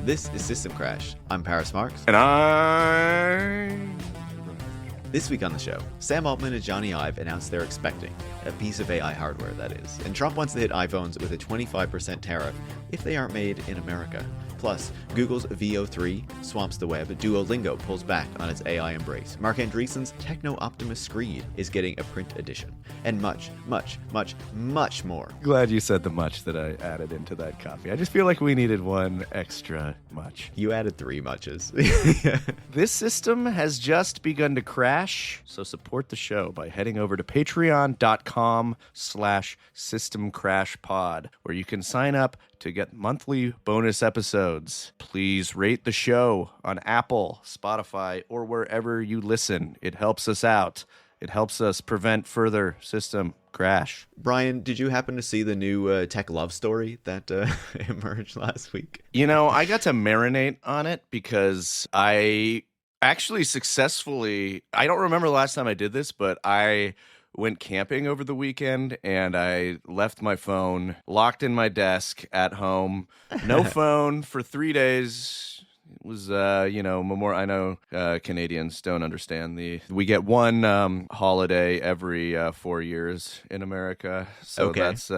This is System Crash. I'm Paris Marks. And This week on the show, Sam Altman and Jony Ive announced they're expecting a piece of AI hardware, that is. And Trump wants to hit iPhones with a 25% tariff if they aren't made in America. Plus, Google's VO3 swamps the web. Duolingo pulls back on its AI embrace. Marc Andreessen's techno-optimist screed is getting a print edition. And much, much, much, much more. Glad you said the much that I added into that copy. I just feel like we needed one extra much. You added 3 muches. This system has just begun to crash, so support the show by heading over to patreon.com/systemcrashpod, where you can sign up to get monthly bonus episodes. Please rate the show on Apple, Spotify, or wherever you listen. It helps us out. It helps us prevent further system crash. Brian, did you happen to see the new tech love story that emerged last week? You know, I got to marinate on it because I actually successfully, I don't remember the last time I did this, but I went camping over the weekend and I left my phone locked in my desk at home. No phone for 3 days. It was, I know Canadians don't understand we get one holiday every 4 years in America. So okay. That's,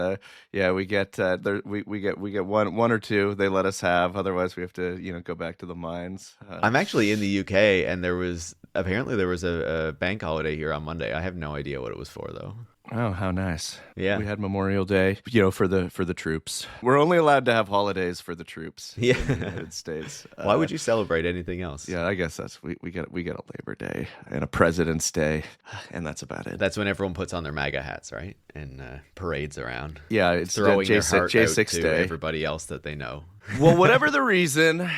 we get one or two they let us have. Otherwise we have to, go back to the mines. I'm actually in the UK and there was a bank holiday here on Monday. I have no idea what it was for though. Oh, how nice. Yeah. We had Memorial Day, for the troops. We're only allowed to have holidays for the troops in the United States. Why would you celebrate anything else? Yeah, I guess we get a Labor Day and a President's Day, and that's about it. That's when everyone puts on their MAGA hats, right? And parades around. Yeah, it's throwing their heart out J6 to Day. Everybody else that they know. Well, whatever the reason,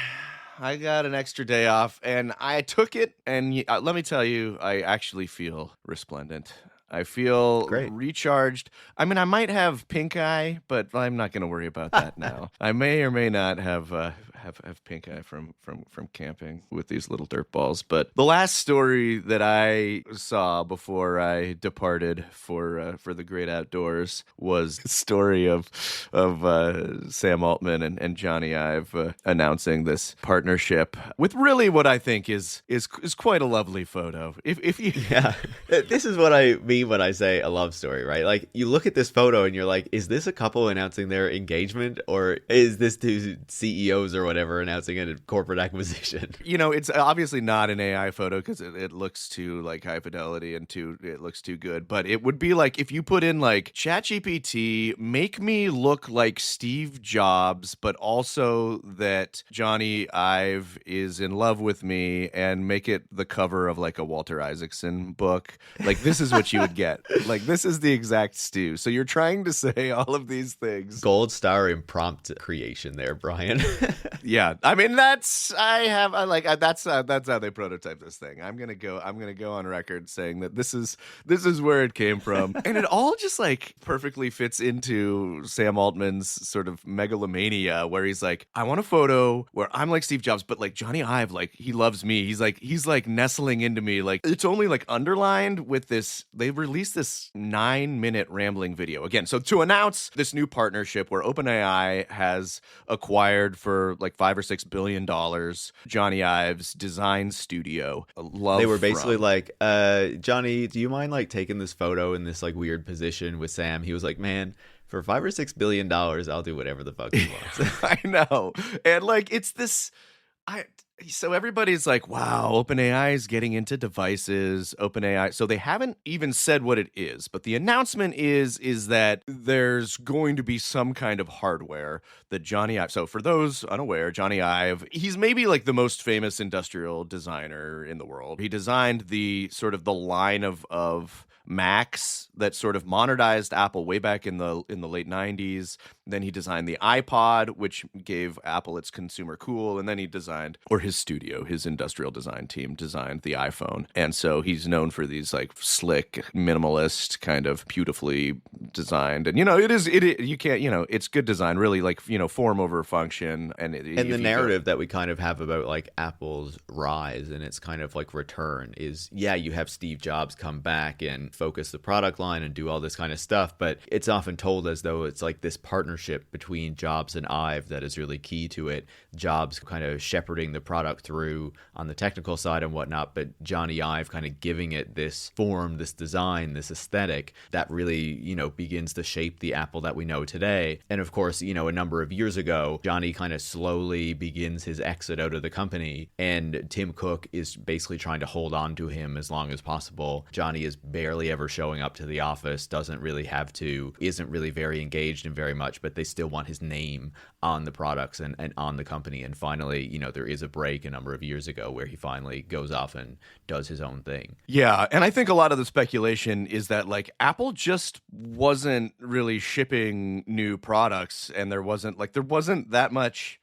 I got an extra day off, and I took it, and let me tell you, I actually feel resplendent. I feel recharged. I mean, I might have pink eye, but I'm not going to worry about that now. I may or may not have pink eye from camping with these little dirt balls. But the last story that I saw before I departed for the great outdoors was the story of Sam Altman and Jony Ive announcing this partnership with really what I think is quite a lovely photo. If you This is what I mean when I say a love story, right? Like, you look at this photo and you're like, is this a couple announcing their engagement, or is this two CEOs or whatever announcing a corporate acquisition? It's obviously not an AI photo because it looks too like high fidelity and it looks too good. But it would be like if you put in like ChatGPT, make me look like Steve Jobs, but also that Jony Ive is in love with me, and make it the cover of like a Walter Isaacson book. Like, this is what you would get. Like, this is the exact stew. So you're trying to say all of these things. Gold star in prompt creation there, Brian. Yeah, I mean that's how they prototype this thing. I'm gonna go on record saying that this is where it came from, and it all just like perfectly fits into Sam Altman's sort of megalomania, where he's like, I want a photo where I'm like Steve Jobs, but like Jony Ive, like he loves me. He's like nestling into me. Like, it's only like underlined with this. They released this 9-minute rambling video again. So to announce this new partnership where OpenAI has acquired for like $5 or $6 billion Jony Ive's design studio. They were basically like, Johnny, do you mind like taking this photo in this like weird position with Sam? He was like, man, for $5 or $6 billion, I'll do whatever the fuck he wants. I know. And like, it's this, so everybody's like, wow, OpenAI is getting into devices. OpenAI. So they haven't even said what it is, but the announcement is that there's going to be some kind of hardware that Jony Ive. So for those unaware, Jony Ive, he's maybe like the most famous industrial designer in the world. He designed the sort of the line of Macs that sort of monetized Apple way back in the late 90s. Then he designed the iPod, which gave Apple its consumer cool, and then he designed, or his his studio, his industrial design team designed the iPhone. And so he's known for these like slick, minimalist, kind of beautifully designed. And, you can't, it's good design, really, like, form over function. And the narrative that we kind of have about like Apple's rise and its kind of like return is, yeah, you have Steve Jobs come back and focus the product line and do all this kind of stuff, but it's often told as though it's like this partnership between Jobs and Ive that is really key to it. Jobs kind of shepherding the product through on the technical side and whatnot, but Jony Ive kind of giving it this form, this design, this aesthetic that really, begins to shape the Apple that we know today. And of course, a number of years ago, Jony kind of slowly begins his exit out of the company, and Tim Cook is basically trying to hold on to him as long as possible. Jony is barely ever showing up to the office, doesn't really have to, isn't really very engaged in very much, but they still want his name on the products and on the company. And finally, there is a break a number of years ago where he finally goes off and does his own thing. Yeah, and I think a lot of the speculation is that like Apple just wasn't really shipping new products, and there wasn't that much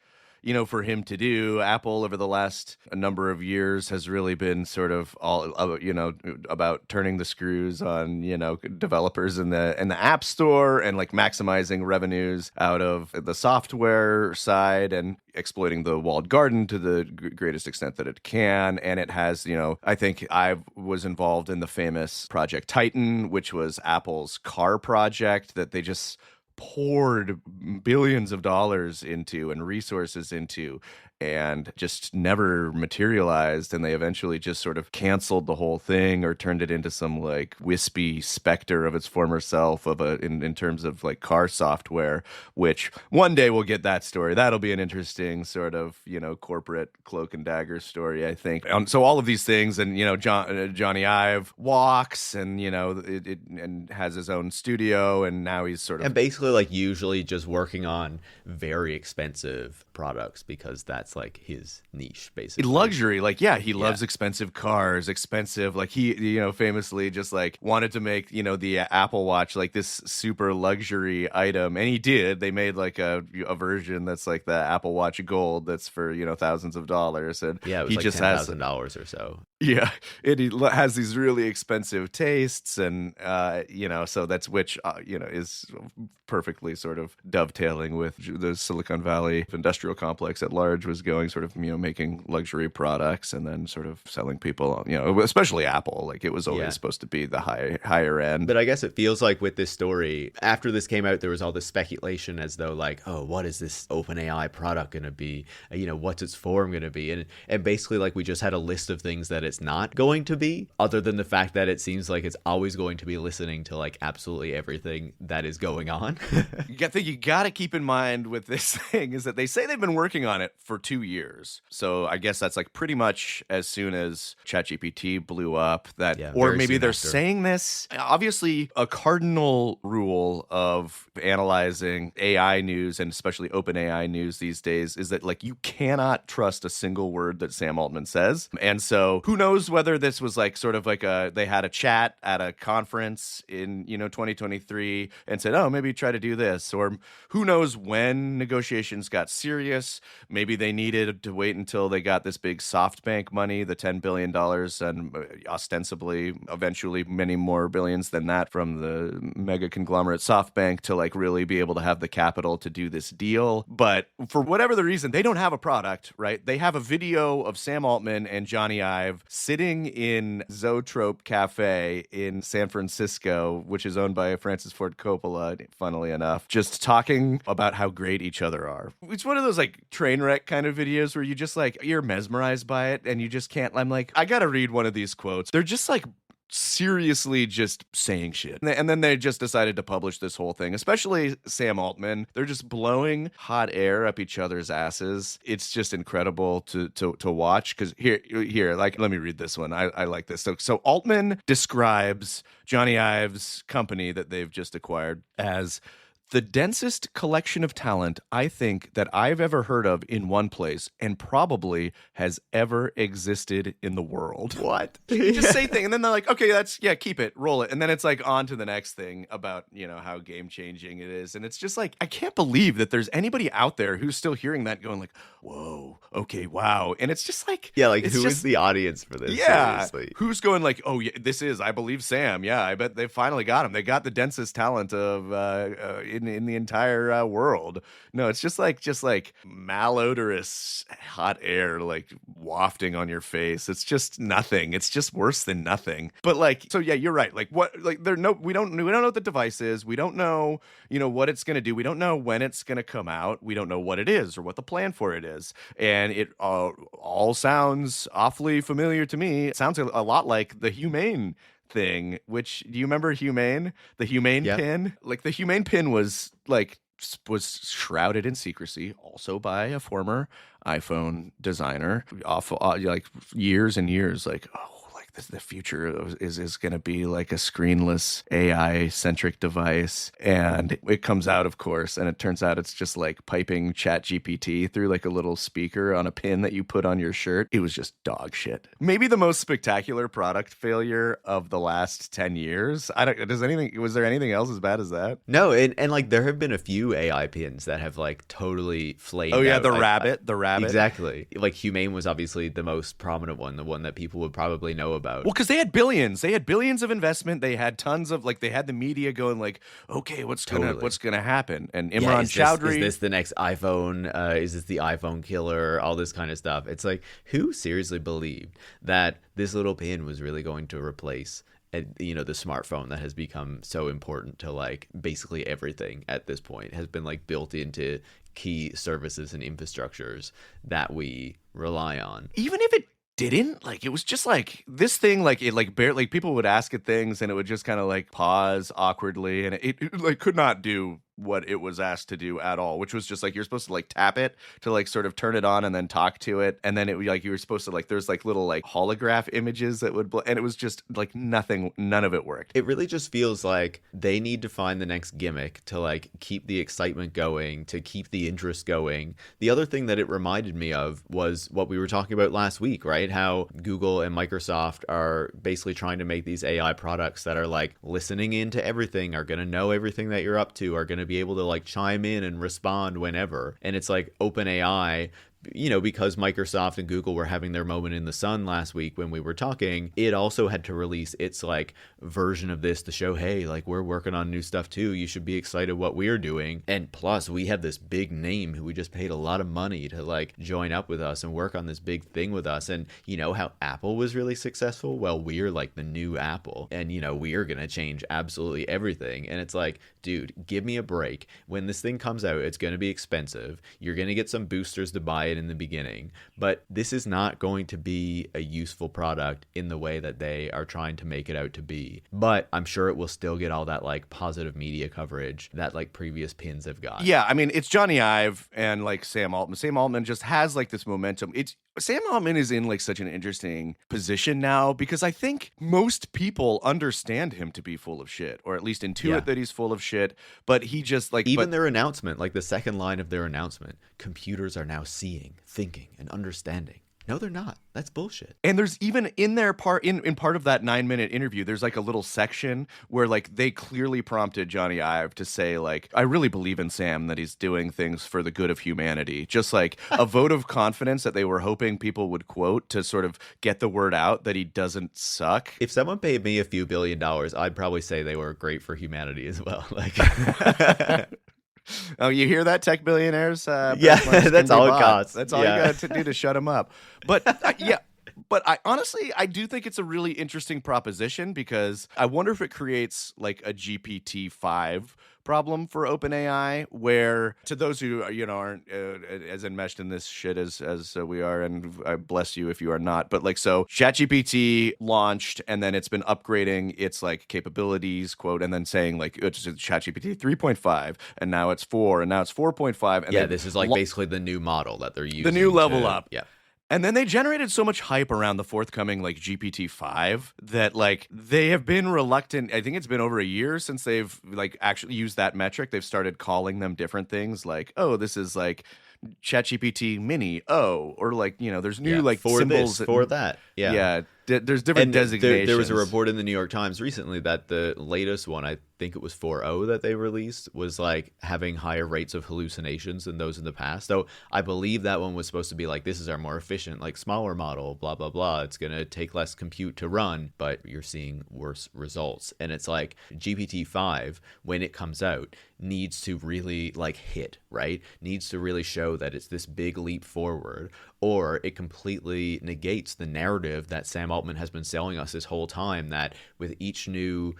for him to do. Apple over the last a number of years has really been sort of all about turning the screws on developers in the App Store and like maximizing revenues out of the software side and exploiting the walled garden to the greatest extent that it can. And it has, I think I was involved in the famous Project Titan, which was Apple's car project that they just poured billions of dollars into and resources into, and just never materialized. And they eventually just sort of canceled the whole thing or turned it into some like wispy specter of its former self in terms of like car software, which one day we'll get that story. That'll be an interesting sort of, corporate cloak and dagger story, I think. So all of these things, and, Jony Ive walks and, and has his own studio, and now he's sort of... And basically like usually just working on very expensive products because that's like his niche, basically. Luxury, like, he loves expensive cars, expensive, like he, famously just like wanted to make, the Apple Watch like this super luxury item, and he did. They made like a version that's like the Apple Watch Gold that's for, thousands of dollars, and it was he like just $10,000 or so. Yeah, and he has these really expensive tastes, and so that's which is perfectly sort of dovetailing with the Silicon Valley industrial complex at large was going sort of making luxury products and then sort of selling people, especially Apple, like it was always supposed to be the higher end. But I guess it feels like with this story, after this came out, there was all this speculation as though like, oh, what is this OpenAI product going to be? What's its form going to be? And basically like we just had a list of things that it's not going to be, other than the fact that it seems like it's always going to be listening to like absolutely everything that is going on. I think you got to keep in mind with this thing is that they say they've been working on it for 2 years. So I guess that's like pretty much as soon as ChatGPT blew up, or maybe they're saying this. Obviously, a cardinal rule of analyzing AI news, and especially OpenAI news these days, is that like you cannot trust a single word that Sam Altman says. And so who knows whether this was like sort of like they had a chat at a conference in 2023 and said, oh, maybe try to do this, or who knows when negotiations got serious. Maybe they needed to wait until they got this big SoftBank money, the $10 billion, and ostensibly eventually many more billions than that from the mega conglomerate SoftBank to like really be able to have the capital to do this deal. But for whatever the reason, they don't have a product, right? They have a video of Sam Altman and Jony Ive sitting in Zoetrope Cafe in San Francisco, which is owned by Francis Ford Coppola, funnily enough, just talking about how great each other are. It's one of those like train wreck kind of videos where you just like, you're mesmerized by it and you just can't. I'm like, I gotta read one of these quotes. They're just like seriously just saying shit. And then they just decided to publish this whole thing, especially Sam Altman. They're just blowing hot air up each other's asses. It's just incredible to watch, because here, like, let me read this one. I like this. So Altman describes Jony Ive's company that they've just acquired as the densest collection of talent I think that I've ever heard of in one place, and probably has ever existed in the world. What? You just say thing, and then they're like, okay, keep it, roll it. And then it's like on to the next thing about, how game changing it is. And it's just like, I can't believe that there's anybody out there who's still hearing that going like, whoa, okay, wow. And it's just like, yeah, like who is the audience for this? Yeah. Seriously. Who's going like, oh, yeah, this is, I believe Sam. Yeah, I bet they finally got him. They got the densest talent of in the entire world. No, it's just like malodorous hot air like wafting on your face. It's just nothing. It's just worse than nothing. But like, so yeah, you're right. Like what? Like we don't know what the device is. We don't know what it's gonna do. We don't know when it's gonna come out. We don't know what it is or what the plan for it is. And it all sounds awfully familiar to me. It sounds a lot like the Humane thing, which, do you remember Humane? The Humane pin? Like the Humane pin was shrouded in secrecy, also by a former iPhone designer, like years and years, like, oh, like the future is going to be like a screenless AI-centric device. And it comes out, of course, and it turns out it's just like piping ChatGPT through like a little speaker on a pin that you put on your shirt. It was just dog shit. Maybe the most spectacular product failure of the last 10 years. Was there anything else as bad as that? No, and like there have been a few AI pins that have like totally flamed out. Oh yeah, the rabbit. Exactly. Like Humane was obviously the most prominent one, the one that people would probably know about. Well, because they had billions of investment. They had tons of they had the media going like, okay, what's gonna happen? And Imran Chowdhury, is this the next iPhone? Is this the iPhone killer? All this kind of stuff. It's like, who seriously believed that this little pin was really going to replace the smartphone that has become so important to like basically everything at this point, has been like built into key services and infrastructures that we rely on. Even if it didn't, like, it was just like this thing, like it like barely, like people would ask it things and it would just kind of like pause awkwardly, and it like could not do what it was asked to do at all, which was just like, you're supposed to like tap it to like sort of turn it on and then talk to it, and then it like you were supposed to like, there's like little like holograph images that would and it was just like none of it worked. It really just feels like they need to find the next gimmick to like keep the excitement going, to keep the interest going. The other thing that it reminded me of was what we were talking about last week, right? How Google and Microsoft are basically trying to make these AI products that are like listening into everything, are going to know everything that you're up to, are going to be able to like chime in and respond whenever. And it's like OpenAI, because Microsoft and Google were having their moment in the sun last week when we were talking, it also had to release its like version of this to show, hey, like we're working on new stuff too. You should be excited what we're doing. And plus we have this big name who we just paid a lot of money to like join up with us and work on this big thing with us. And how Apple was really successful? Well, we're like the new Apple, and we are going to change absolutely everything. And it's like, dude, give me a break. When this thing comes out, it's going to be expensive. You're going to get some boosters to buy it in the beginning, but this is not going to be a useful product in the way that they are trying to make it out to be. But I'm sure it will still get all that like positive media coverage that like previous pins have got. Yeah, I mean, it's Jony Ive and like Sam Altman. Sam Altman just has like this momentum. Sam Altman is in like such an interesting position now, because I think most people understand him to be full of shit, or at least intuit that he's full of shit. But he just like, their announcement, like the second line of their announcement, computers are now seeing, thinking, and understanding. No, they're not. That's bullshit. And there's even in their part in part of that 9-minute interview, there's like a little section where like they clearly prompted Jony Ive to say like, I really believe in Sam, that he's doing things for the good of humanity. Just like a vote of confidence that they were hoping people would quote to sort of get the word out that he doesn't suck. If someone paid me a few $1 billion, I'd probably say they were great for humanity as well. Like Oh, you hear that, tech billionaires? Yeah, that's all it costs. That's all you got to do to shut them up. But but I honestly, I do think it's a really interesting proposition, because I wonder if it creates like a GPT-5 problem for OpenAI, where to those who aren't as enmeshed in this shit as we are, and I bless you if you are not, but like, so ChatGPT launched, and then it's been upgrading its like capabilities, quote, and then saying like it's ChatGPT 3.5, and now it's 4, and now it's 4.5, and this is like basically the new model that they're using, the new level up. Yeah. And then they generated so much hype around the forthcoming like GPT-5 that like they have been reluctant. I think it's been over a year since they've like actually used that metric. They've started calling them different things like, oh, this is like ChatGPT Mini, or like, there's new like for symbols this, for that. Yeah. There's different designations. There was a report in the New York Times recently that the latest one, I think it was 4.0 that they released, was like having higher rates of hallucinations than those in the past. So I believe that one was supposed to be like, this is our more efficient, like smaller model, blah, blah, blah. It's going to take less compute to run, but you're seeing worse results. And it's like GPT-5, when it comes out, needs to really like hit, right? Needs to really show that it's this big leap forward, or it completely negates the narrative that Sam Altman has been selling us this whole time, that with each new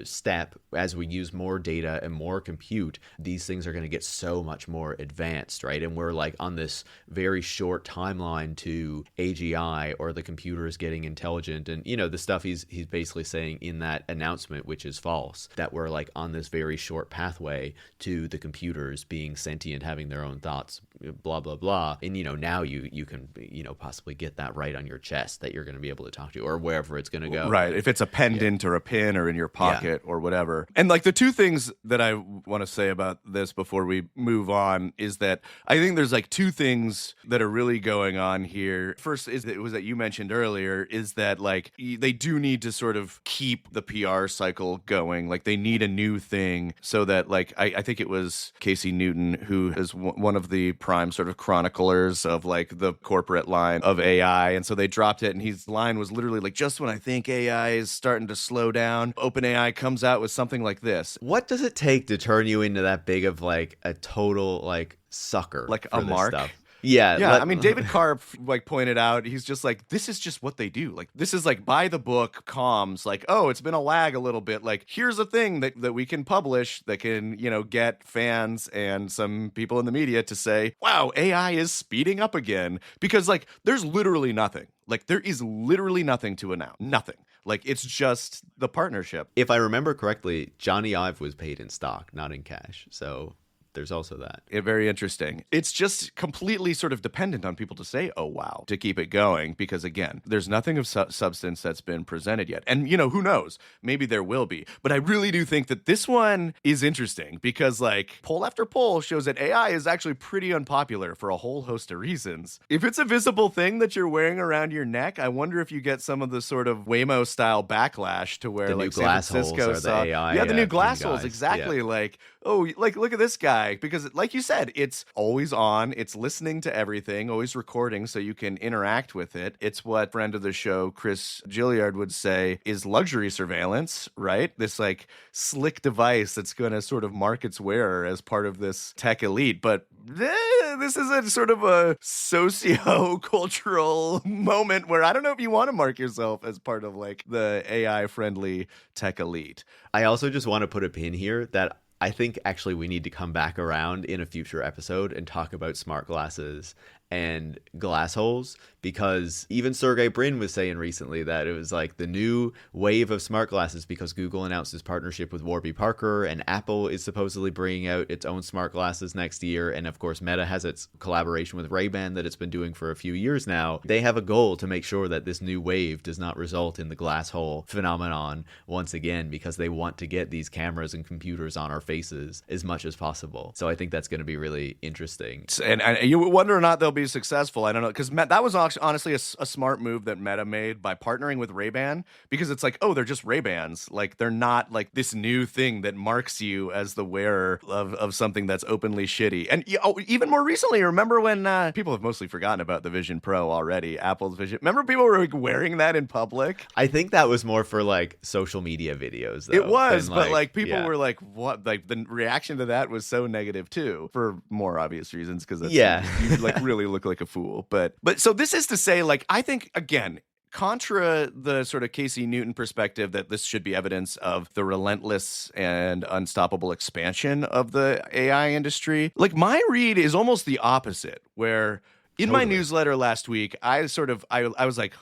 step, as we use more data and more compute, these things are going to get so much more advanced, right? And we're like on this very short timeline to AGI, or the computer is getting intelligent, and the stuff he's basically saying in that announcement, which is false, that we're like on this very short pathway to the computers being sentient, having their own thoughts, blah blah blah. And now you can possibly get that right on your chest, that you're going to be able to talk to, or wherever it's going to go, right? If it's a pendant or a pin or in your pocket or whatever. And like the two things that I want to say about this before we move on is that I think there's like two things that are really going on here. First is that you mentioned earlier, is that like they do need to sort of keep the PR cycle going. Like they need a new thing so that like I think it was Casey Newton, who is one of the prime sort of chroniclers of like the corporate line of AI. And so they dropped it, and his line was literally like, just when I think AI is starting to slow down, OpenAI comes out with something like this. What does it take to turn you into that big of like a total like sucker, like a Mark? Stuff? Yeah. I mean, David Karp like pointed out, he's just like, this is just what they do. Like, this is like by the book comms. Like, oh, it's been a lag a little bit. Like, here's a thing that we can publish that can, get fans and some people in the media to say, wow, AI is speeding up again. Because like, there's literally nothing. Like, there is literally nothing to announce. Nothing. Like, it's just the partnership. If I remember correctly, Jony Ive was paid in stock, not in cash. So there's also that. Very interesting. It's just completely sort of dependent on people to say, oh, wow, to keep it going. Because, again, there's nothing of substance that's been presented yet. And, who knows? Maybe there will be. But I really do think that this one is interesting because, like, poll after poll shows that AI is actually pretty unpopular for a whole host of reasons. If it's a visible thing that you're wearing around your neck, I wonder if you get some of the sort of Waymo-style backlash to where, the like, new San glass Francisco holes are the AI, the new glass holes, guys. exactly. Like, oh, like, look at this guy. Because like you said, it's always on, it's listening to everything, always recording so you can interact with it. It's what friend of the show, Chris Gilliard, would say is luxury surveillance, right? This like slick device that's going to sort of mark its wearer as part of this tech elite. But this is a sort of a socio-cultural moment where I don't know if you want to mark yourself as part of like the AI-friendly tech elite. I also just want to put a pin here that I think actually we need to come back around in a future episode and talk about smart glasses and glass holes, because even Sergey Brin was saying recently that it was like the new wave of smart glasses because Google announced its partnership with Warby Parker, and Apple is supposedly bringing out its own smart glasses next year, and of course Meta has its collaboration with Ray-Ban that it's been doing for a few years now. They have a goal to make sure that this new wave does not result in the glass hole phenomenon once again, because they want to get these cameras and computers on our faces as much as possible. So I think that's going to be really interesting. And you wonder or not they'll be successful. I don't know, because that was honestly a smart move that Meta made by partnering with Ray-Ban, because it's like, oh, they're just Ray-Bans. Like, they're not like this new thing that marks you as the wearer of something that's openly shitty. And even more recently, remember when people have mostly forgotten about the Vision Pro already, Apple's Vision. Remember people were like wearing that in public? I think that was more for like social media videos, though. It was, but like people were like, what? Like the reaction to that was so negative too, for more obvious reasons, because you like really look like a fool. But so this is to say, like, I think, again, contra the sort of Casey Newton perspective that this should be evidence of the relentless and unstoppable expansion of the AI industry, like, my read is almost the opposite, where In my newsletter last week, I was like,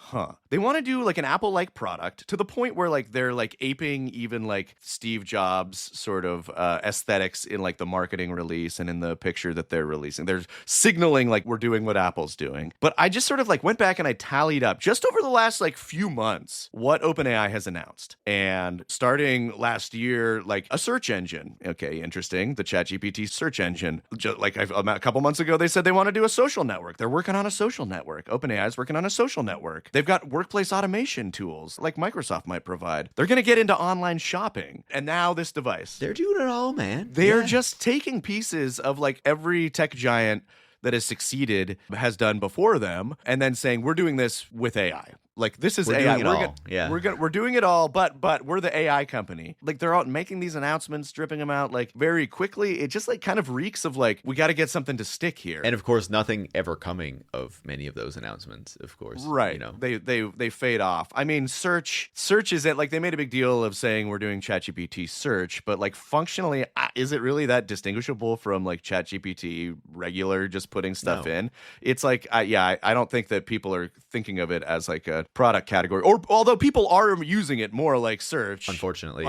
they want to do like an Apple-like product to the point where like they're like aping even like Steve Jobs sort of aesthetics in like the marketing release and in the picture that they're releasing. They're signaling like we're doing what Apple's doing. But I just sort of like went back and I tallied up just over the last like few months what OpenAI has announced. And starting last year, like a search engine. Okay, interesting. The ChatGPT search engine. Just like a couple months ago, they said they want to do a social network. They're working on a social network. OpenAI is working on a social network. They've got workplace automation tools like Microsoft might provide. They're going to get into online shopping. And now this device. They're doing it all, man. They're just taking pieces of like every tech giant that has succeeded has done before them and then saying, we're doing this with AI. Like, this is AI. We're doing it all, but we're the AI company. Like, they're out making these announcements, dripping them out like very quickly. It just like kind of reeks of like, we got to get something to stick here. And of course, nothing ever coming of many of those announcements, of course. Right. They fade off. I mean, search is it like they made a big deal of saying we're doing ChatGPT search, but like functionally, is it really that distinguishable from like ChatGPT regular just putting stuff in? It's like, I don't think that people are thinking of it as like a product category, or although people are using it more like search, unfortunately,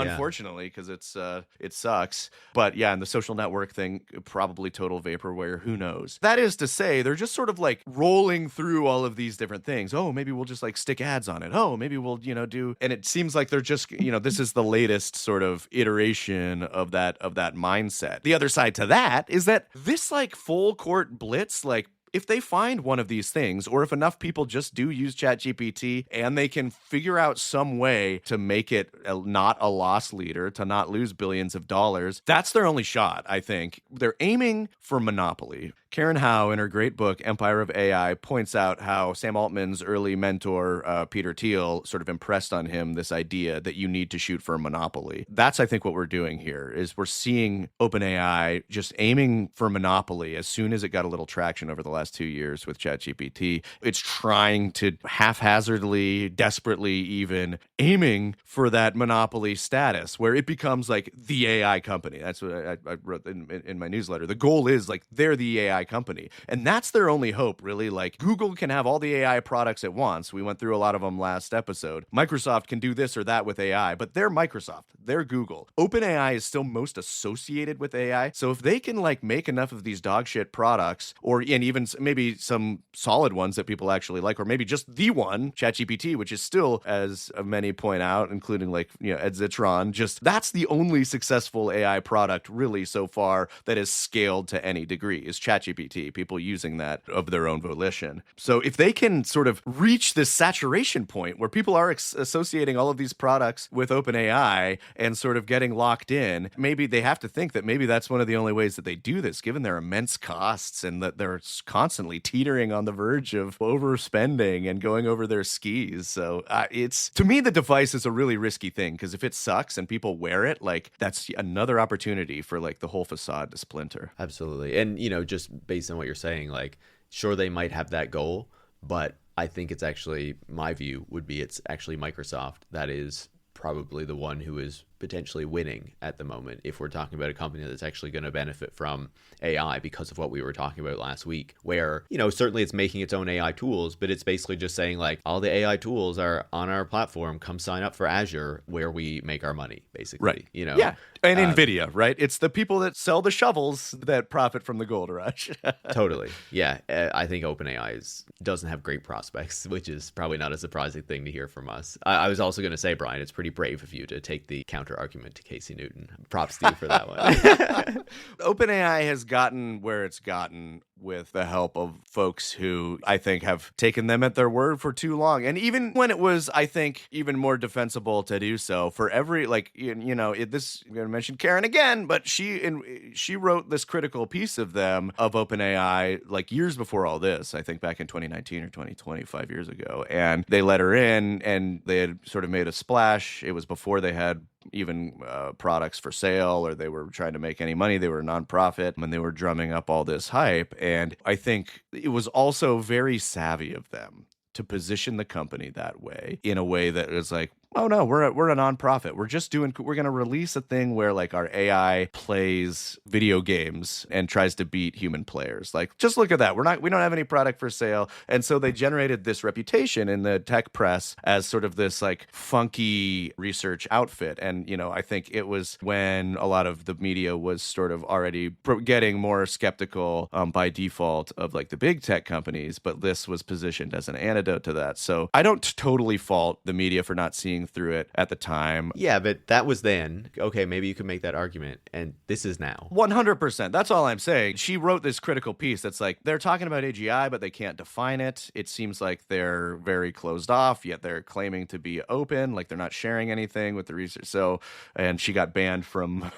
because it sucks. But yeah, and the social network thing, probably total vaporware, who knows? That is to say, they're just sort of like rolling through all of these different things. Oh, maybe we'll just like stick ads on it. Oh, maybe we'll do, and it seems like they're just this is the latest sort of iteration of that mindset. The other side to that is that this like full court blitz, like, if they find one of these things, or if enough people just do use ChatGPT and they can figure out some way to make it not a loss leader, to not lose billions of dollars, that's their only shot, I think. They're aiming for monopoly. Karen Howe, in her great book, Empire of AI, points out how Sam Altman's early mentor, Peter Thiel, sort of impressed on him this idea that you need to shoot for a monopoly. That's, I think, what we're doing here, is we're seeing OpenAI just aiming for monopoly as soon as it got a little traction over the last 2 years with ChatGPT. It's trying to haphazardly, desperately even, aiming for that monopoly status where it becomes like the AI company. That's what I wrote in my newsletter. The goal is like they're the AI company. And that's their only hope, really. Like, Google can have all the AI products at once. We went through a lot of them last episode. Microsoft can do this or that with AI, but they're Microsoft. They're Google. OpenAI is still most associated with AI. So if they can like make enough of these dog shit products, and even maybe some solid ones that people actually like, or maybe just the one, ChatGPT, which is still, as many point out, including like, Ed Zitron, just that's the only successful AI product really so far that is scaled to any degree, is ChatGPT, people using that of their own volition. So if they can sort of reach this saturation point where people are associating all of these products with OpenAI and sort of getting locked in, maybe they have to think that maybe that's one of the only ways that they do this, given their immense costs and that they're constantly teetering on the verge of overspending and going over their skis. So it's, to me, the device is a really risky thing, because if it sucks and people wear it, like, that's another opportunity for like the whole facade to splinter. Absolutely. And, just based on what you're saying, like, sure, they might have that goal, but I think it's actually, my view would be, it's actually Microsoft that is probably the one who is potentially winning at the moment, if we're talking about a company that's actually going to benefit from AI, because of what we were talking about last week, where, certainly it's making its own AI tools, but it's basically just saying like, all the AI tools are on our platform, come sign up for Azure, where we make our money, basically. Right. Yeah. And NVIDIA, right? It's the people that sell the shovels that profit from the gold rush. Totally. Yeah. I think OpenAI doesn't have great prospects, which is probably not a surprising thing to hear from us. I was also going to say, Brian, it's pretty brave of you to take the counter argument to Casey Newton. Props to you for that one. OpenAI has gotten where it's gotten with the help of folks who I think have taken them at their word for too long. And even when it was, I think, even more defensible to do so, for every, like, I'm going to mention Karen again, but she wrote this critical piece of OpenAI, like years before all this, I think back in 2019 or 2020, 5 years ago. And they let her in, and they had sort of made a splash. It was before they had even products for sale, or they were trying to make any money. They were a nonprofit, and they were drumming up all this hype. And I think it was also very savvy of them to position the company that way, in a way that is like, oh no, we're a nonprofit. We're going to release a thing where like our AI plays video games and tries to beat human players. Like, just look at that. We don't have any product for sale. And so they generated this reputation in the tech press as sort of this like funky research outfit. And, I think it was when a lot of the media was sort of already getting more skeptical by default of like the big tech companies, but this was positioned as an antidote to that. So I don't totally fault the media for not seeing through it at the time. Yeah, but that was then. Okay, maybe you could make that argument. And this is now. 100%. That's all I'm saying. She wrote this critical piece that's like, they're talking about AGI, but they can't define it. It seems like they're very closed off, yet they're claiming to be open, like they're not sharing anything with the research. So, and she got banned from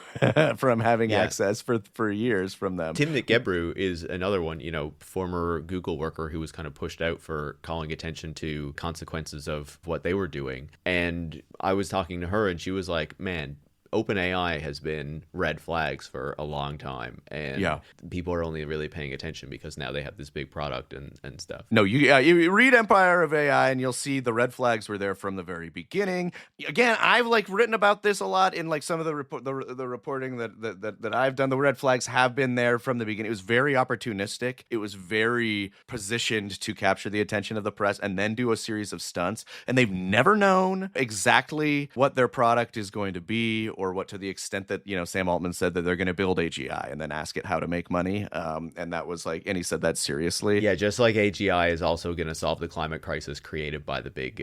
from having access for years from them. Timnit Gebru is another one, former Google worker who was kind of pushed out for calling attention to consequences of what they were doing. And I was talking to her and she was like, man, OpenAI has been red flags for a long time, and people are only really paying attention because now they have this big product and stuff. No, you read Empire of AI and you'll see the red flags were there from the very beginning. Again, I've like written about this a lot in like some of the reporting that I've done. The red flags have been there from the beginning. It was very opportunistic. It was very positioned to capture the attention of the press and then do a series of stunts. And they've never known exactly what their product is going to be, or what, to the extent that, Sam Altman said that they're going to build AGI and then ask it how to make money. And that was like, and he said that seriously. Yeah, just like AGI is also going to solve the climate crisis created by the big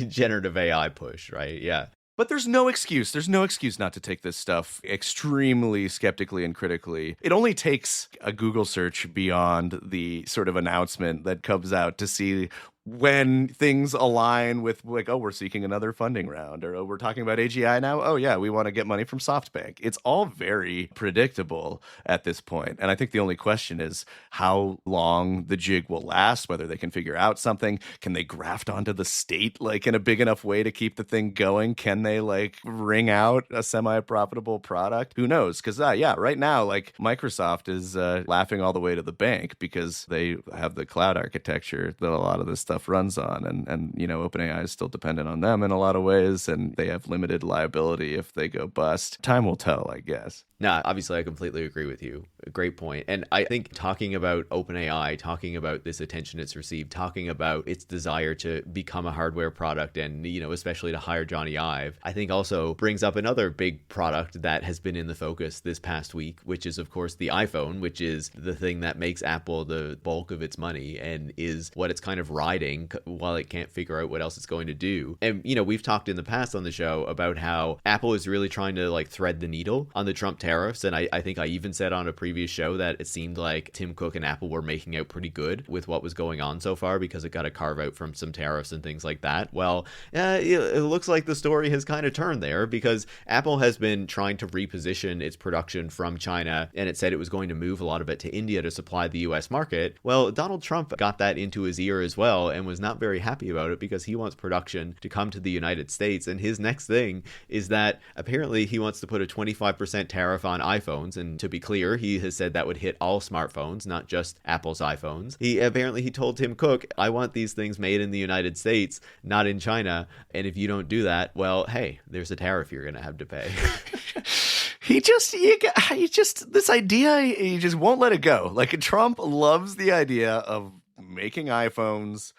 generative AI push, right? Yeah. But there's no excuse. There's no excuse not to take this stuff extremely skeptically and critically. It only takes a Google search beyond the sort of announcement that comes out to see when things align with like, oh, we're seeking another funding round, or oh, we're talking about AGI now. Oh yeah, we want to get money from SoftBank. It's all very predictable at this point. And I think the only question is how long the jig will last, whether they can figure out something. Can they graft onto the state like in a big enough way to keep the thing going? Can they like wring out a semi-profitable product? Who knows? Because right now, like Microsoft is laughing all the way to the bank because they have the cloud architecture that a lot of this stuff runs on, and OpenAI is still dependent on them in a lot of ways, and they have limited liability if they go bust. Time will tell, I guess. No, obviously I completely agree with you. A great point. And I think talking about OpenAI, talking about this attention it's received, talking about its desire to become a hardware product and, especially to hire Jony Ive, I think also brings up another big product that has been in the focus this past week, which is, of course, the iPhone, which is the thing that makes Apple the bulk of its money and is what it's kind of riding while it can't figure out what else it's going to do. And, we've talked in the past on the show about how Apple is really trying to like thread the needle on the Trump tariffs. And I think I even said on a previous show that it seemed like Tim Cook and Apple were making out pretty good with what was going on so far because it got a carve out from some tariffs and things like that. Well, it looks like the story has kind of turned there because Apple has been trying to reposition its production from China, and it said it was going to move a lot of it to India to supply the US market. Well, Donald Trump got that into his ear as well and was not very happy about it because he wants production to come to the United States. And his next thing is that apparently he wants to put a 25% tariff on iPhones. And to be clear, he has said that would hit all smartphones, not just Apple's iPhones. He told Tim Cook, I want these things made in the United States, not in China. And if you don't do that, well, hey, there's a tariff you're going to have to pay. He just this idea, he just won't let it go. Like, Trump loves the idea of making iPhones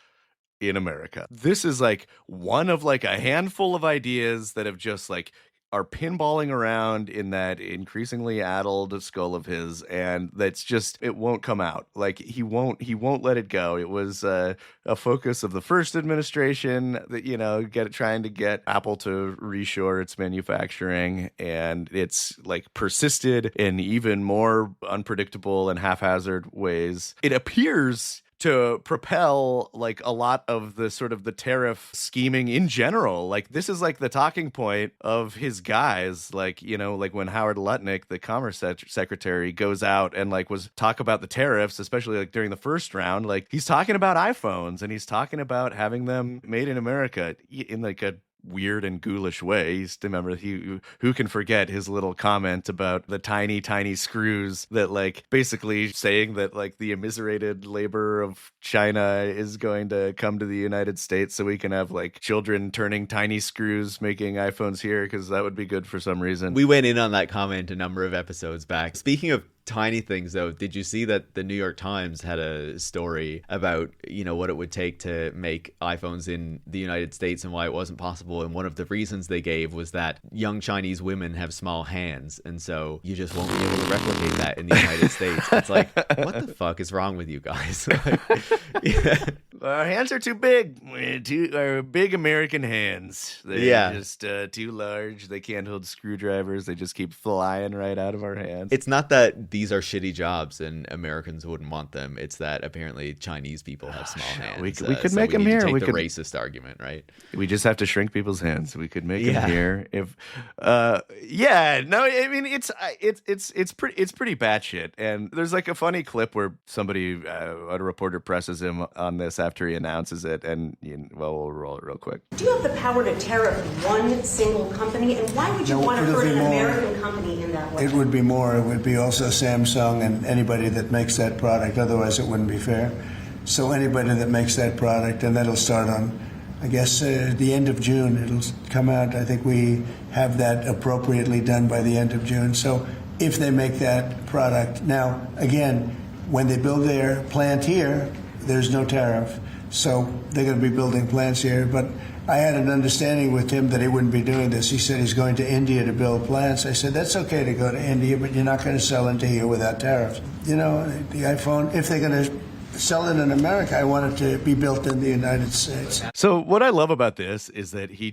in America. This is like one of like a handful of ideas that have just like are pinballing around in that increasingly addled skull of his, and that's just, it won't come out. Like he won't let it go. It was a focus of the first administration that trying to get Apple to reshore its manufacturing, and it's like persisted in even more unpredictable and haphazard ways. It appears to propel like a lot of the sort of the tariff scheming in general. Like this is like the talking point of his guys, like when Howard Lutnick, the Commerce Secretary, goes out and like was talk about the tariffs, especially like during the first round, like he's talking about iPhones and he's talking about having them made in America in like a weird and ghoulish way. Remember, who can forget his little comment about the tiny, tiny screws that like basically saying that like the immiserated labor of China is going to come to the United States so we can have like children turning tiny screws making iPhones here because that would be good for some reason. We went in on that comment a number of episodes back. Speaking of tiny things, though, did you see that the New York Times had a story about, what it would take to make iPhones in the United States and why it wasn't possible? And one of the reasons they gave was that young Chinese women have small hands, and so you just won't be able to replicate that in the United States. It's like, what the fuck is wrong with you guys? Yeah. Our hands are too big. Our big American hands. They're just too large. They can't hold screwdrivers. They just keep flying right out of our hands. It's not that these are shitty jobs and Americans wouldn't want them. It's that apparently Chinese people have small hands. We could make them here. We could take the racist argument, right? We just have to shrink people's hands. We could make them here. If, no, I mean it's pretty batshit. And there's like a funny clip where somebody, a reporter, presses him on this after he announces it, and we'll roll it real quick. Do you have the power to tariff one single company, and why would you want to hurt an American company in that way? It would be more. It would be also Samsung and anybody that makes that product. Otherwise, it wouldn't be fair. So anybody that makes that product, and that'll start on, I guess, the end of June. It'll come out. I think we have that appropriately done by the end of June. So if they make that product. Now, again, when they build their plant here, there's no tariff. So they're going to be building plants here. But I had an understanding with him that he wouldn't be doing this. He said he's going to India to build plants. I said, that's okay to go to India, but you're not going to sell into here without tariffs. The iPhone, if they're going to sell it in America, I want it to be built in the United States. So what I love about this is that he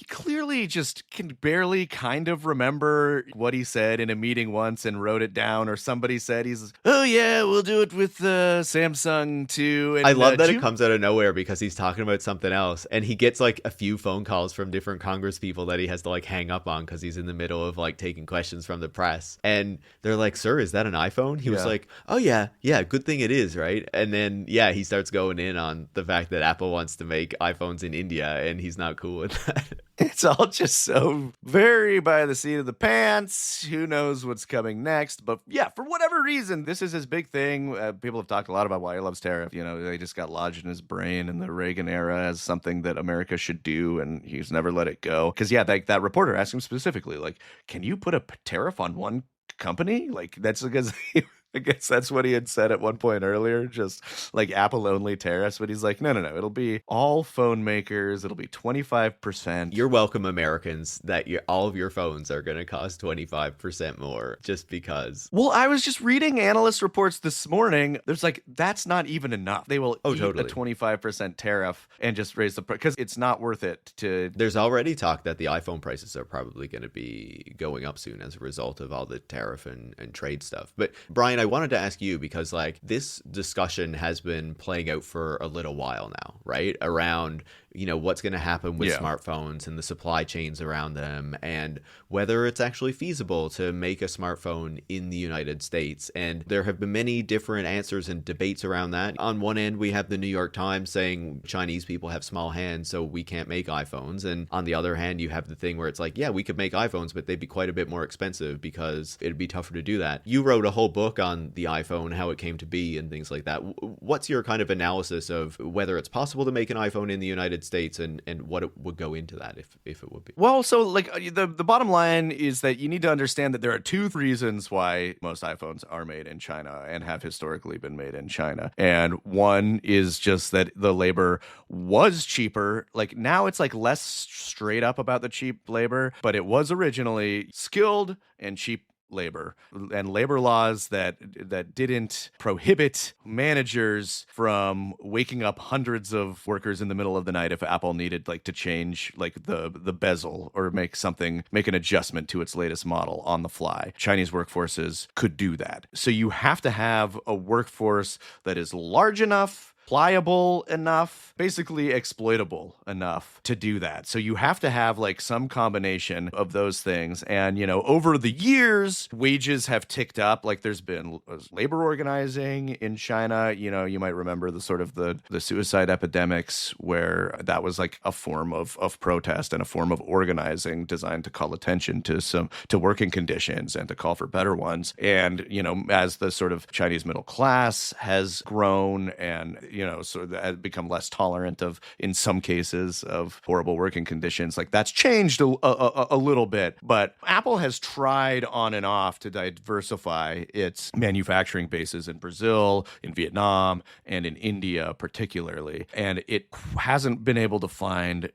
clearly just can barely kind of remember what he said in a meeting once and wrote it down, or somebody said oh yeah, we'll do it with Samsung too. And, I love that it comes out of nowhere because he's talking about something else and he gets like a few phone calls from different Congress people that he has to like hang up on because he's in the middle of like taking questions from the press. And they're like, sir, is that an iPhone? He was like, oh yeah, good thing it is, right? And then, he starts going in on the fact that Apple wants to make iPhones in India, and he's not cool with that. It's all just so very by the seat of the pants. Who knows what's coming next? But yeah, for whatever reason, this is his big thing. People have talked a lot about why he loves tariff. They just got lodged in his brain in the Reagan era as something that America should do, and he's never let it go. Because, that reporter asked him specifically, like, can you put a tariff on one company? Like, that's because... I guess that's what he had said at one point earlier, just like Apple only tariffs. But he's like, no. It'll be all phone makers. It'll be 25%. You're welcome, Americans, that all of your phones are going to cost 25% more just because. Well, I was just reading analyst reports this morning. There's like, that's not even enough. They will eat a 25% tariff and just raise the price because it's not worth it to. There's already talk that the iPhone prices are probably going to be going up soon as a result of all the tariff and trade stuff. But Brian, I wanted to ask you because like this discussion has been playing out for a little while now, right? Around, what's going to happen with smartphones and the supply chains around them and whether it's actually feasible to make a smartphone in the United States. And there have been many different answers and debates around that. On one end, we have the New York Times saying Chinese people have small hands, so we can't make iPhones. And on the other hand, you have the thing where it's like, we could make iPhones, but they'd be quite a bit more expensive because it'd be tougher to do that. You wrote a whole book on the iPhone, how it came to be and things like that. What's your kind of analysis of whether it's possible to make an iPhone in the United States and what it would go into that if it would be? Well, so like the bottom line is that you need to understand that there are two reasons why most iPhones are made in China and have historically been made in China. And one is just that the labor was cheaper. Like now it's like less straight up about the cheap labor, but it was originally skilled and cheap labor and labor laws that didn't prohibit managers from waking up hundreds of workers in the middle of the night if Apple needed like to change like the bezel or make an adjustment to its latest model on the fly. Chinese workforces could do that. So you have to have a workforce that is large enough pliable enough, basically exploitable enough to do that. So you have to have like some combination of those things. And, over the years, wages have ticked up. Like there's been labor organizing in China. You might remember the sort of the suicide epidemics where that was like a form of protest and a form of organizing designed to call attention to working conditions and to call for better ones. And, as the sort of Chinese middle class has grown and, sort of has become less tolerant of, in some cases, of horrible working conditions, like that's changed a little bit. But Apple has tried on and off to diversify its manufacturing bases in Brazil, in Vietnam, and in India particularly. And it hasn't been able to find,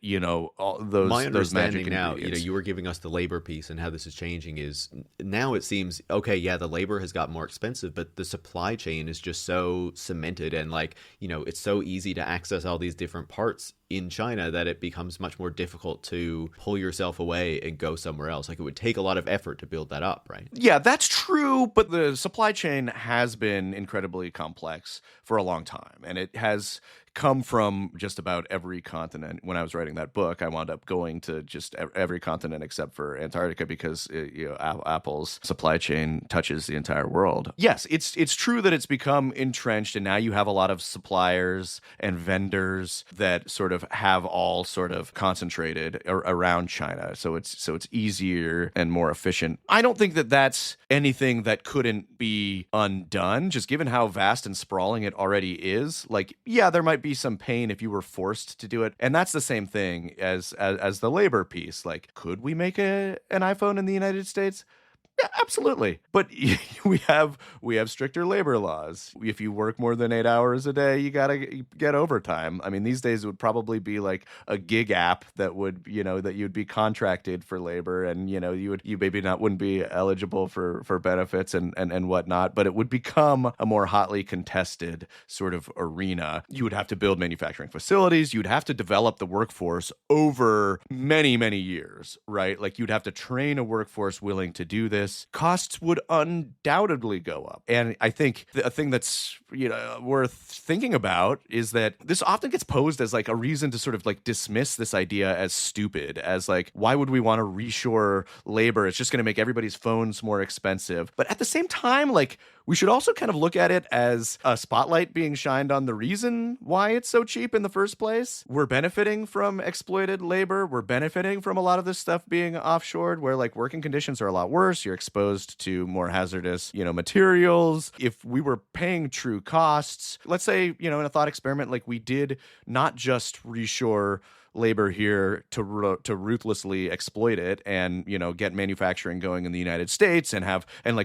all those My understanding magic now, ingredients. you were giving us the labor piece and how this is changing is now it seems, okay, yeah, the labor has got more expensive, but the supply chain is just so cemented and it's so easy to access all these different parts in China that it becomes much more difficult to pull yourself away and go somewhere else. Like it would take a lot of effort to build that up, right? Yeah, that's true, but the supply chain has been incredibly complex for a long time, and it has come from just about every continent. When I was writing that book, I wound up going to just every continent except for Antarctica because Apple's supply chain touches the entire world. Yes, it's true that it's become entrenched, and now you have a lot of suppliers and vendors that sort of have all sort of concentrated around China. So it's easier and more efficient. I don't think that that's anything that couldn't be undone, just given how vast and sprawling it already is. Like, yeah, there might be some pain if you were forced to do it. And that's the same thing as the labor piece. Like, could we make an iPhone in the United States? Yeah, absolutely. But we have stricter labor laws. If you work more than 8 hours a day, you got to get overtime. I mean, these days it would probably be like a gig app that would, that you'd be contracted for labor and, you maybe wouldn't be eligible for benefits and whatnot, but it would become a more hotly contested sort of arena. You would have to build manufacturing facilities. You'd have to develop the workforce over many, many years, right? Like you'd have to train a workforce willing to do this. Costs would undoubtedly go up. And I think a thing that's worth thinking about is that this often gets posed as like a reason to sort of like dismiss this idea as stupid, as like, why would we want to reshore labor? It's just going to make everybody's phones more expensive. But at the same time, like, we should also kind of look at it as a spotlight being shined on the reason why it's so cheap in the first place. We're benefiting from exploited labor. We're benefiting from a lot of this stuff being offshored where like working conditions are a lot worse. You're exposed to more hazardous, materials. If we were paying true costs, let's say, in a thought experiment, like we did not just reshore labor here to ruthlessly exploit it and get manufacturing going in the United States and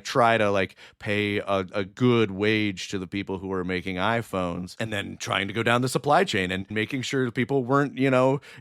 try to pay a good wage to the people who are making iPhones, and then trying to go down the supply chain and making sure people weren't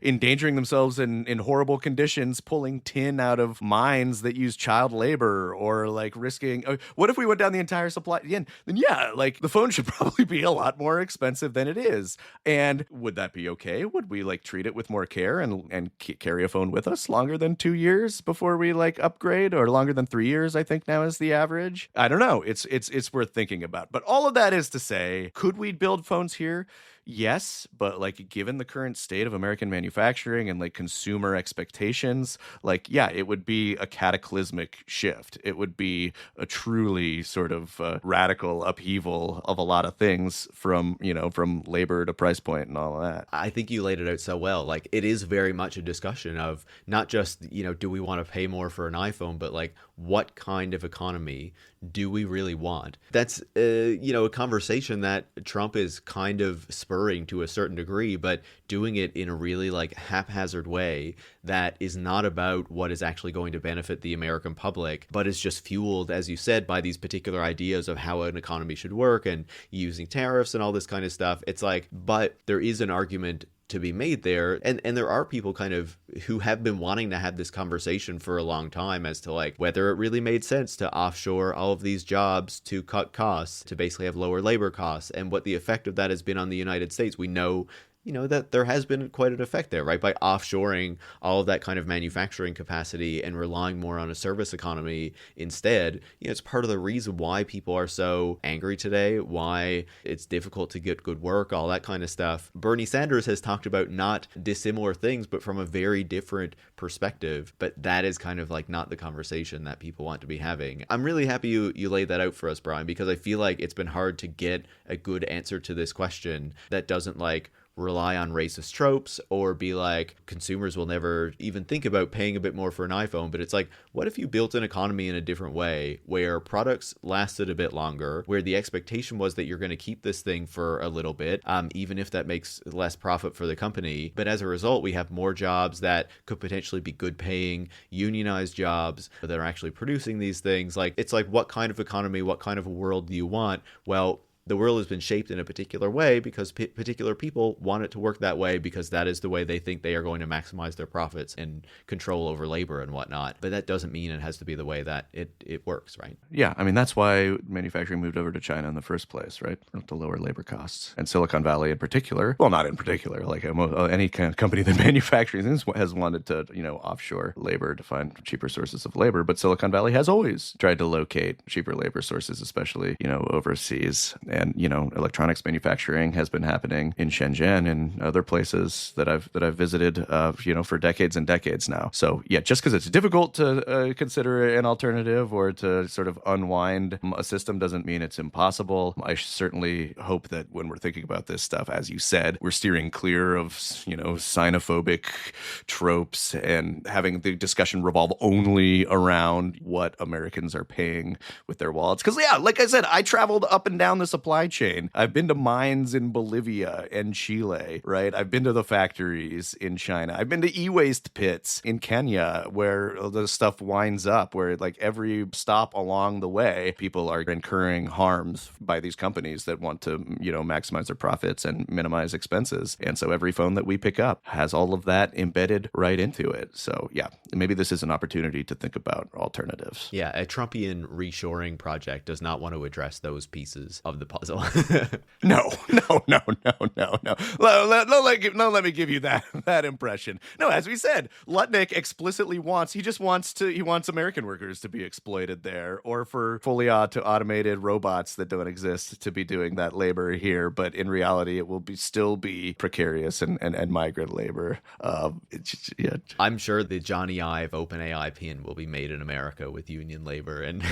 endangering themselves in horrible conditions, pulling tin out of mines that use child labor, or risking what if we went down the entire supply again? Then the phone should probably be a lot more expensive than it is. And would that be okay? Would we treat it with more care and carry a phone with us longer than 2 years before we upgrade, or longer than 3 years, I think now is the average? I don't know. It's worth thinking about. But all of that is to say, could we build phones here? Yes, but given the current state of American manufacturing and consumer expectations, it would be a cataclysmic shift. It would be a truly sort of radical upheaval of a lot of things from labor to price point and all of that. I think you laid it out so well. It is very much a discussion of not just, do we want to pay more for an iPhone, but what kind of economy do we really want? That's, a conversation that Trump is kind of spurring to a certain degree, but doing it in a really haphazard way that is not about what is actually going to benefit the American public, but is just fueled, as you said, by these particular ideas of how an economy should work and using tariffs and all this kind of stuff. It's but there is an argument to be made there, and there are people kind of who have been wanting to have this conversation for a long time as to whether it really made sense to offshore all of these jobs to cut costs, to basically have lower labor costs, and what the effect of that has been on the United States. We know that there has been quite an effect there, right? By offshoring all of that kind of manufacturing capacity and relying more on a service economy instead, it's part of the reason why people are so angry today, why it's difficult to get good work, all that kind of stuff. Bernie Sanders has talked about not dissimilar things, but from a very different perspective. But that is kind of like not the conversation that people want to be having. I'm really happy you laid that out for us, Brian, because I feel like it's been hard to get a good answer to this question that doesn't rely on racist tropes or be like consumers will never even think about paying a bit more for an iPhone. But it's like, what if you built an economy in a different way where products lasted a bit longer, where the expectation was that you're going to keep this thing for a little bit, even if that makes less profit for the company. But as a result, we have more jobs that could potentially be good paying, unionized jobs that are actually producing these things. It's like, what kind of economy, what kind of a world do you want? Well, the world has been shaped in a particular way because particular people want it to work that way because that is the way they think they are going to maximize their profits and control over labor and whatnot. But that doesn't mean it has to be the way that it works, right? Yeah, I mean, that's why manufacturing moved over to China in the first place, right? To lower labor costs. And Silicon Valley in particular, well, not in particular, like any kind of company that manufactures things has wanted to, offshore labor to find cheaper sources of labor. But Silicon Valley has always tried to locate cheaper labor sources, especially, overseas. And, electronics manufacturing has been happening in Shenzhen and other places that I've visited, for decades and decades now. So, yeah, just because it's difficult to consider an alternative or to sort of unwind a system doesn't mean it's impossible. I certainly hope that when we're thinking about this stuff, as you said, we're steering clear of, xenophobic tropes and having the discussion revolve only around what Americans are paying with their wallets. Because, yeah, like I said, I traveled up and down the supply chain. I've been to mines in Bolivia and Chile, right? I've been to the factories in China. I've been to e-waste pits in Kenya where the stuff winds up, where every stop along the way, people are incurring harms by these companies that want to, maximize their profits and minimize expenses. And so every phone that we pick up has all of that embedded right into it. So yeah, maybe this is an opportunity to think about alternatives. Yeah, a Trumpian reshoring project does not want to address those pieces of the puzzle. No. Let me give you that impression. No, as we said, Lutnick explicitly wants American workers to be exploited there, or for fully automated robots that don't exist to be doing that labor here. But in reality, it will still be precarious and migrant labor. Yeah. I'm sure the Jony Ive OpenAI pin will be made in America with union labor and.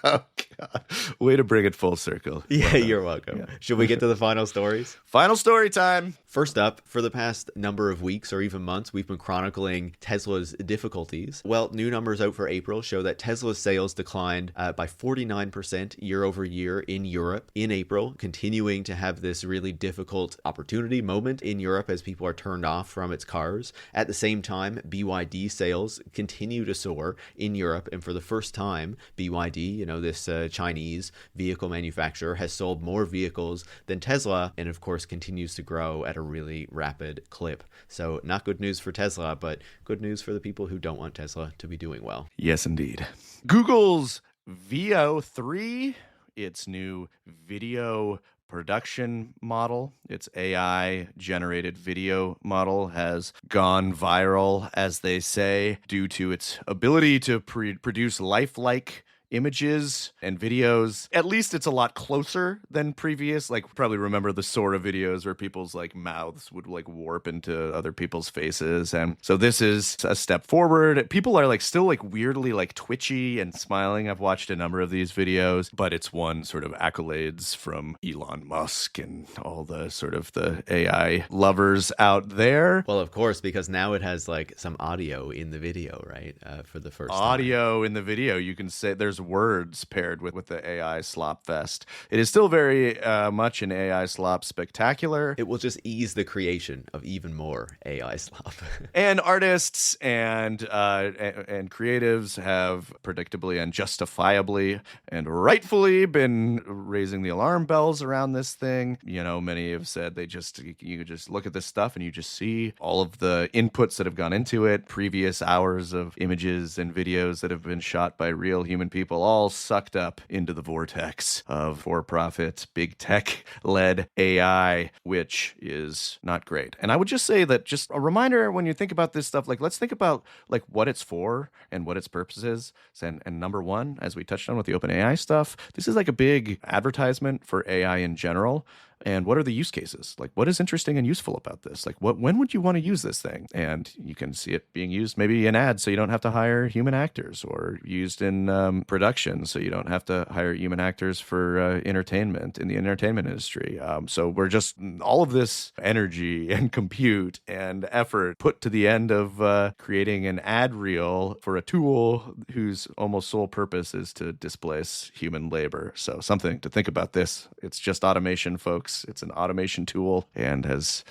Oh, God. Way to bring it full circle. Yeah, you're welcome. Yeah. Should we get to the final stories? Final story time. First up, for the past number of weeks or even months, we've been chronicling Tesla's difficulties. Well, new numbers out for April show that Tesla's sales declined by 49% year over year in Europe in April, continuing to have this really difficult opportunity moment in Europe as people are turned off from its cars. At the same time, BYD sales continue to soar in Europe, and for the first time, BYD, this Chinese vehicle manufacturer, has sold more vehicles than Tesla, and of course continues to grow at a really rapid clip. So not good news for Tesla, but good news for the people who don't want Tesla to be doing well. Yes, indeed. Google's Veo 3, its new video production model, its AI-generated video model, has gone viral, as they say, due to its ability to produce lifelike images and videos. At least it's a lot closer than previous. Probably remember the Sora videos where people's mouths would warp into other people's faces. And so this is a step forward. People are still weirdly twitchy and smiling. I've watched a number of these videos, but it's won sort of accolades from Elon Musk and all the sort of the AI lovers out there. Well, of course, because now it has some audio in the video, right? For the first audio time. In the video, you can say there's words paired with the AI slop fest. It is still very much an AI slop spectacular. It will just ease the creation of even more AI slop. And artists and creatives have predictably and justifiably and rightfully been raising the alarm bells around this thing. Many have said you just look at this stuff and you just see all of the inputs that have gone into it, previous hours of images and videos that have been shot by real human people people all sucked up into the vortex of for-profit, big tech-led AI, which is not great. And I would just say that just a reminder when you think about this stuff, like let's think about like what it's for and what its purpose is. And number one, as we touched on with the OpenAI stuff, this is like a big advertisement for AI in general. And what are the use cases? Like, what is interesting and useful about this? Like, when would you want to use this thing? And you can see it being used maybe in ads, so you don't have to hire human actors, or used in production, so you don't have to hire human actors for entertainment in the entertainment industry. So we're just all of this energy and compute and effort put to the end of creating an ad reel for a tool whose almost sole purpose is to displace human labor. So something to think about this. It's just automation, folks. It's an automation tool, and as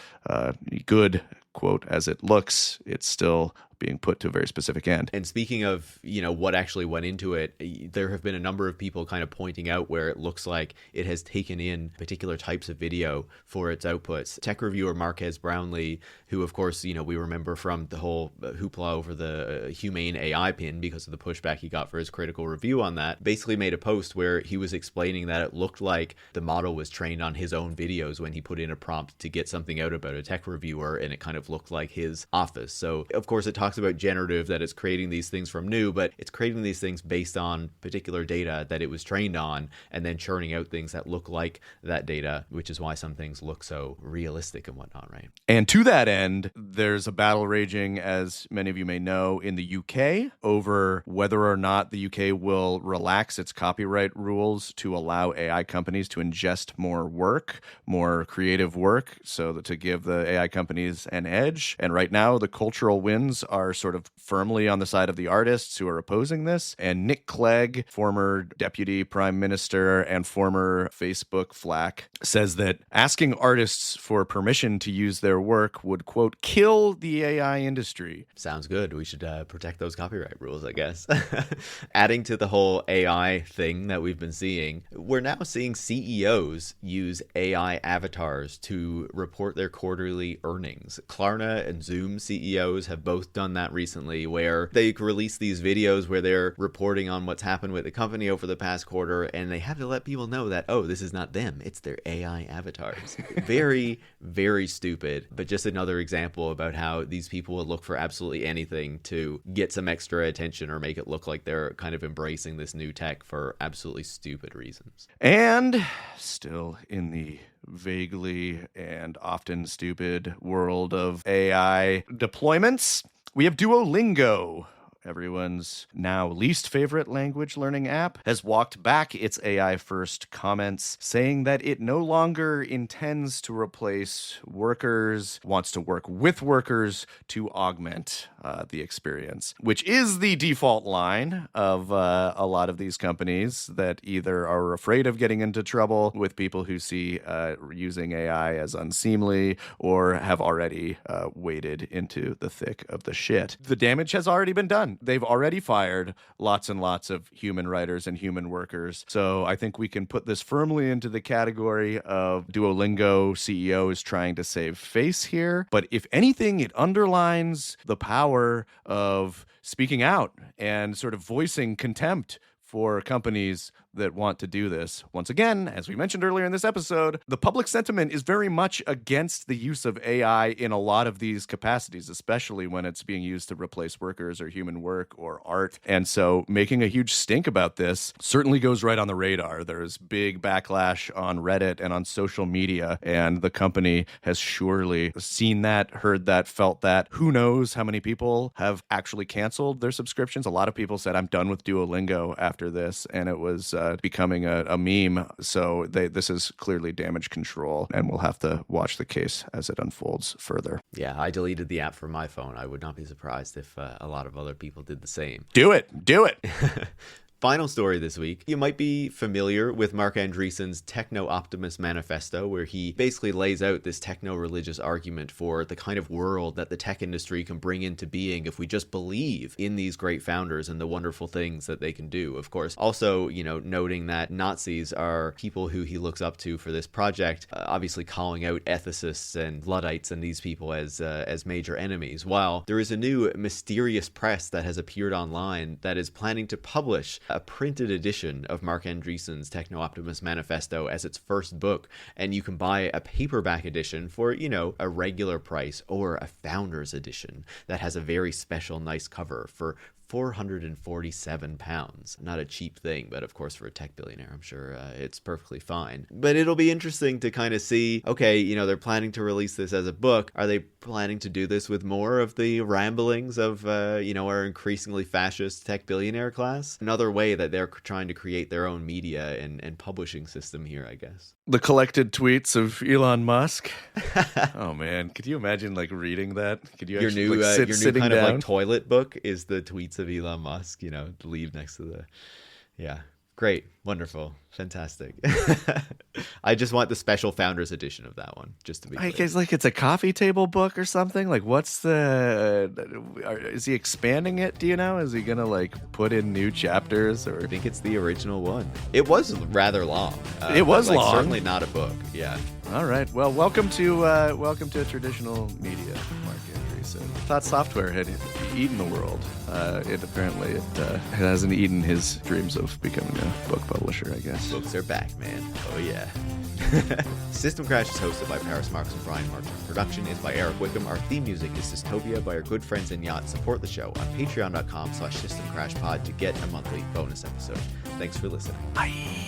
good, quote, as it looks, it's still being put to a very specific end. And speaking of, what actually went into it, there have been a number of people kind of pointing out where it looks like it has taken in particular types of video for its outputs. Tech reviewer Marques Brownlee, who of course, we remember from the whole hoopla over the humane AI pin because of the pushback he got for his critical review on that, basically made a post where he was explaining that it looked like the model was trained on his own videos when he put in a prompt to get something out about a tech reviewer, and it kind of looked like his office. So of course it talks about generative, that it's creating these things from new, but it's creating these things based on particular data that it was trained on, and then churning out things that look like that data, which is why some things look so realistic and whatnot, right? And to that end, there's a battle raging, as many of you may know, in the UK over whether or not the UK will relax its copyright rules to allow AI companies to ingest more work, more creative work, so that to give the AI companies an edge. And right now, the cultural winds are sort of firmly on the side of the artists who are opposing this. And Nick Clegg, former deputy prime minister and former Facebook flack, says that asking artists for permission to use their work would, quote, kill the AI industry. Sounds good. We should protect those copyright rules, I guess. Adding to the whole AI thing that we've been seeing, we're now seeing CEOs use AI avatars to report their quarterly earnings. Klarna and Zoom CEOs have both done that recently, where they release these videos where they're reporting on what's happened with the company over the past quarter, and they have to let people know that, oh, this is not them, it's their AI avatars. Very, very stupid, but just another example about how these people will look for absolutely anything to get some extra attention or make it look like they're kind of embracing this new tech for absolutely stupid reasons. And still in the vaguely and often stupid world of AI deployments, we have Duolingo. Everyone's now least favorite language learning app has walked back its AI-first comments, saying that it no longer intends to replace workers, wants to work with workers to augment the experience, which is the default line of a lot of these companies that either are afraid of getting into trouble with people who see using AI as unseemly, or have already waded into the thick of the shit. The damage has already been done. They've already fired lots and lots of human writers and human workers. So I think we can put this firmly into the category of Duolingo CEO is trying to save face here. But if anything, it underlines the power of speaking out and sort of voicing contempt for companies that want to do this. Once again, as we mentioned earlier in this episode, the public sentiment is very much against the use of AI in a lot of these capacities, especially when it's being used to replace workers or human work or art. And so making a huge stink about this certainly goes right on the radar. There's big backlash on Reddit and on social media, and the company has surely seen that, heard that, felt that. Who knows how many people have actually canceled their subscriptions? A lot of people said, I'm done with Duolingo after this, and it was becoming a meme. So this is clearly damage control, and we'll have to watch the case as it unfolds further. Yeah, I deleted the app from my phone. I would not be surprised if a lot of other people did the same. Do it. Final story this week. You might be familiar with Marc Andreessen's techno-optimist manifesto, where he basically lays out this techno-religious argument for the kind of world that the tech industry can bring into being if we just believe in these great founders and the wonderful things that they can do. Of course, also, noting that Nazis are people who he looks up to for this project, obviously calling out ethicists and Luddites and these people as major enemies. While there is a new mysterious press that has appeared online that is planning to publish a printed edition of Marc Andreessen's Techno-Optimist Manifesto as its first book, and you can buy a paperback edition for, a regular price, or a founder's edition that has a very special nice cover for £447. Not a cheap thing, but of course for a tech billionaire, I'm sure it's perfectly fine. But it'll be interesting to kind of see, okay, they're planning to release this as a book. Are they planning to do this with more of the ramblings of, our increasingly fascist tech billionaire class? Another way that they're trying to create their own media and publishing system here, I guess. The collected tweets of Elon Musk. Oh man, could you imagine reading that? Could you your actually new sitting kind down? of toilet book is the tweets of Elon Musk, leave next to the, yeah. Great. Wonderful. Fantastic. I just want the special founders edition of that one, just to be clear. I guess it's a coffee table book or something. What's is he expanding it? Do you know? Is he going to put in new chapters? Or I think it's the original one. It was rather long. It was long. Certainly not a book. Yeah. All right. Well, welcome to traditional media, Marc Andreessen. Thought software had eaten the world. It hasn't eaten his dreams of becoming a book publisher, I guess. Books are back, man. Oh, yeah. System Crash is hosted by Paris Marks and Brian Martin. Production is by Eric Wickham. Our theme music is Systopia by our good friends in Yacht. Support the show on patreon.com/systemcrashpod to get a monthly bonus episode. Thanks for listening. Bye.